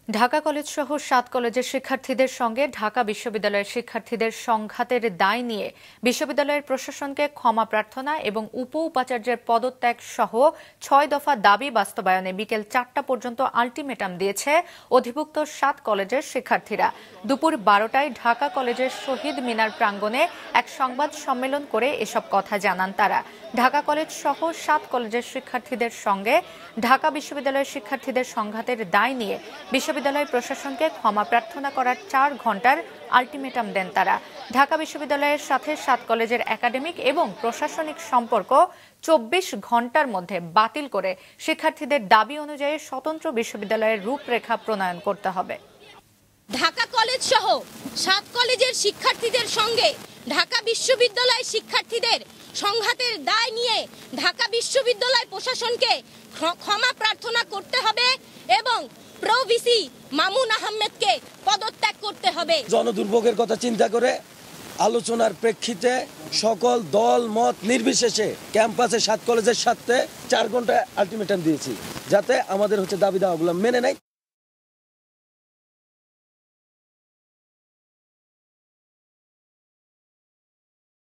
Dhaka college সহ 7 কলেজের শিক্ষার্থীদের সঙ্গে ঢাকা বিশ্ববিদ্যালয়ের শিক্ষার্থীদের সংঘাতের দায় নিয়ে বিশ্ববিদ্যালয়ের প্রশাসনকে ক্ষমা প্রার্থনা এবং উপাচার্যের পদত্যাগ সহ 6 দফা দাবি বাস্তবায়নে বিকেল 4টা পর্যন্ত আলটিমেটাম দিয়েছে অধিভুক্ত 7 কলেজের শিক্ষার্থীরা। দুপুর 12টায় ঢাকা কলেজের শহীদ মিনার প্রাঙ্গণে এক সংবাদ সম্মেলন করে এসব কথা জানান তারা। ঢাকা কলেজ সহ 7 কলেজের শিক্ষার্থীদের সঙ্গে ঢাকা বিশ্ববিদ্যালয়ের শিক্ষার্থীদের সংঘাতের দায় নিয়ে বিশ্ববিদ্যালয় প্রশাসনকে ক্ষমা প্রার্থনা করার 4 ঘণ্টার আলটিমেটাম দেন তারা। ঢাকা বিশ্ববিদ্যালয়ের সাথে 7 কলেজের একাডেমিক এবং প্রশাসনিক সম্পর্ক 24 ঘণ্টার মধ্যে বাতিল করে শিক্ষার্থীদের দাবি অনুযায়ী স্বতন্ত্র বিশ্ববিদ্যালয়ের রূপরেখা প্রণয়ন করতে হবে। ঢাকা কলেজ সহ 7 কলেজের শিক্ষার্থীদের সঙ্গে ঢাকা বিশ্ববিদ্যালয়ের শিক্ষার্থীদের সংঘাতের দায় নিয়ে ঢাকা বিশ্ববিদ্যালয় প্রশাসনকে ক্ষমা প্রার্থনা করতে হবে এবং প্রভিসি মামুন আহমেদকে পদত্যাগ করতে হবে। জনদুর্ভোগের কথা চিন্তা করে আলোচনার প্রেক্ষিতে সকল দল মত নির্বিশেষে ক্যাম্পাসে 7 কলেজের সাথে 4 ঘন্টা আলটিমেটাম দিয়েছি, যাতে আমাদের দাবি দাওয়াগুলো মেনে নেয়।